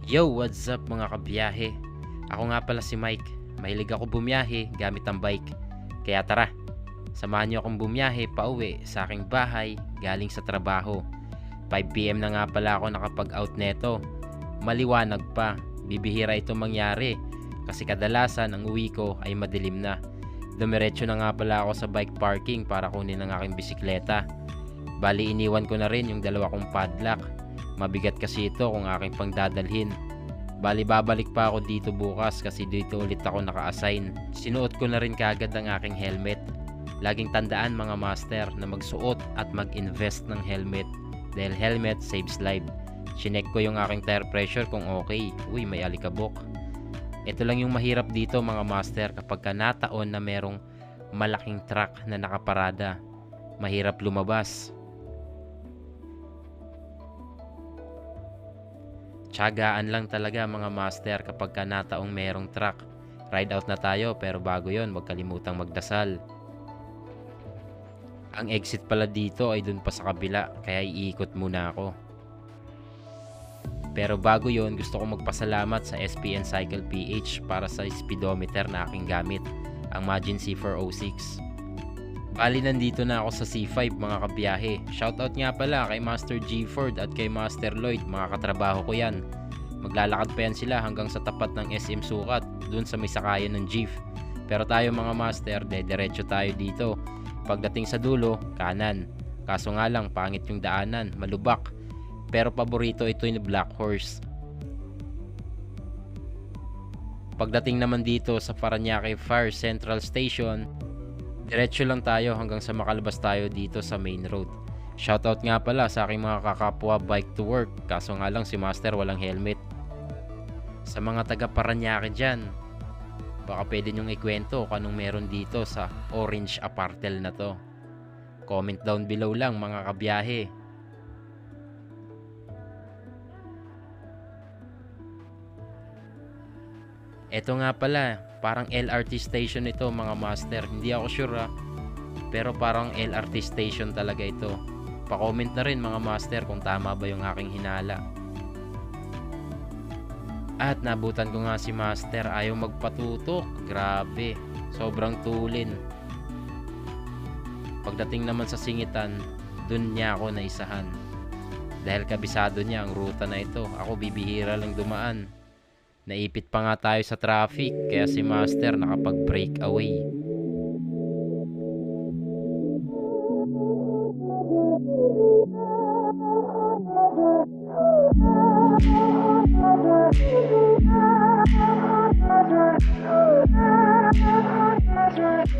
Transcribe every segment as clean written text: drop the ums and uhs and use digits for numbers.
Yo, what's up mga kabiyahe? Ako nga pala si Mike. Mahilig ako bumiyahe gamit ang bike. Kaya tara, samahan niyo akong bumiyahe pauwi sa aking bahay galing sa trabaho. 5 PM na nga pala ako nakapag-out neto. Maliwanag pa, bibihira ito mangyari kasi kadalasan ang uwi ko ay madilim na. Dumiretso na nga pala ako sa bike parking para kunin ang aking bisikleta. Bali iniwan ko na rin yung dalawa kong padlock. Mabigat kasi ito kung aking pangdadalhin. Bali babalik pa ako dito bukas kasi dito ulit ako naka-assign. Sinuot ko na rin kaagad ang aking helmet. Laging tandaan mga master na magsuot at mag-invest ng helmet dahil helmet saves life. Chinek ko yung aking tire pressure kung okay. Uy, may alikabok. Ito lang yung mahirap dito mga master kapag ka nataon na merong malaking truck na nakaparada. Mahirap lumabas. Tiyagaan lang talaga mga master kapag ka nataong merong truck. Ride out na tayo pero bago yon, huwag kalimutang magdasal. Ang exit pala dito ay dun pa sa kabila kaya iikot muna ako. Pero bago yon, gusto ko magpasalamat sa SPN Cycle PH para sa speedometer na aking gamit, ang Magin C406. Bali nandito na ako sa C5 mga kabiyahe. Shoutout nga pala kay Master G Ford at kay Master Lloyd, mga katrabaho ko yan. Maglalakad pa yan sila hanggang sa tapat ng SM Sukat, dun sa may sakayan ng Jeep. Pero tayo mga master, dediretso tayo dito. Pagdating sa dulo, kanan. Kaso nga lang, pangit yung daanan, malubak. Pero paborito ito ni Black Horse. Pagdating naman dito sa Parañaque Fire Central Station, diretso lang tayo hanggang sa makalabas tayo dito sa main road. Shoutout nga pala sa aking mga kakapwa bike to work, kaso nga lang si Master walang helmet. Sa mga taga Parañaque dyan, baka pwede nyong ikwento kung anong meron dito sa orange apartel na to. Comment down below lang mga kabiyahe. Ito nga pala, parang LRT station ito mga master. Hindi ako sure pero parang LRT station talaga ito. Pa-comment na rin mga master kung tama ba yung aking hinala. At nabutan ko nga si master, ayaw magpatutok. Grabe, sobrang tulin. Pagdating naman sa singitan, dun niya ako naisahan. Dahil kabisado niya ang ruta na ito, ako bibihira lang dumaan. Naipit pa nga tayo sa traffic kaya si Master nakapag-break away.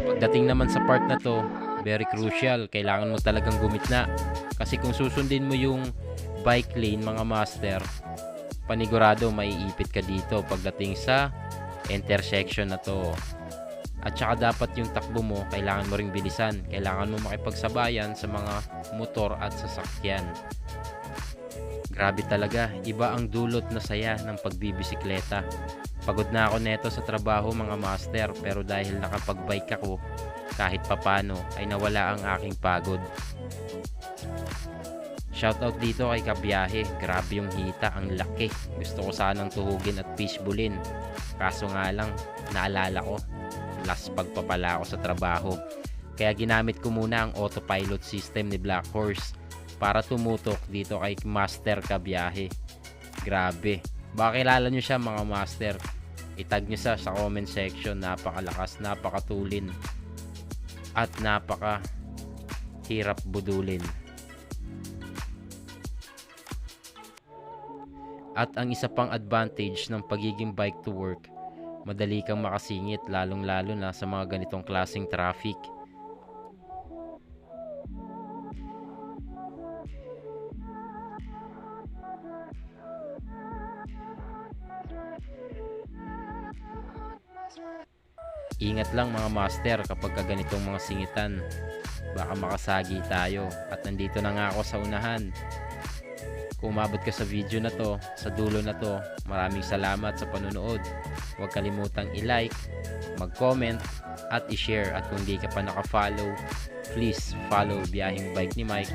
Pagdating naman sa part na to, very crucial, kailangan mo talagang gumitna. Kasi kung susundin mo yung bike lane mga master, panigurado maiipit ka dito pagdating sa intersection na to. At saka dapat yung takbo mo, kailangan mo ring bilisan. Kailangan mo makipagsabayan sa mga motor at sasakyan. Grabe talaga, iba ang dulot na saya ng pagbibisikleta. Pagod na ako neto sa trabaho mga master, pero dahil nakapag-bike ako, kahit papano ay nawala ang aking pagod. Shoutout dito kay Kabiyahe, grabe yung hita, ang laki. Gusto ko sanang tuhugin at fishbulin. Kaso nga lang, naalala ko, last pagpapala ako sa trabaho. Kaya ginamit ko muna ang autopilot system ni Black Horse para tumutok dito kay Master Kabiyahe. Grabe. Baka kilala nyo siya mga master. Itag nyo sa comment section. Napakalakas, napakatulin, at napaka hirap budulin. At ang isa pang advantage ng pagiging bike to work, madali kang makasingit lalong lalo na sa mga ganitong klaseng traffic. Ingat lang mga master kapag ganitong mga singitan, baka makasagi tayo. At nandito na nga ako sa unahan. Kung umabot ka sa video na to, sa dulo na to, maraming salamat sa panunood. Huwag kalimutang i-like, mag-comment, at i-share. At kung di ka pa naka-follow, please follow Biyaheng Bike ni Mike.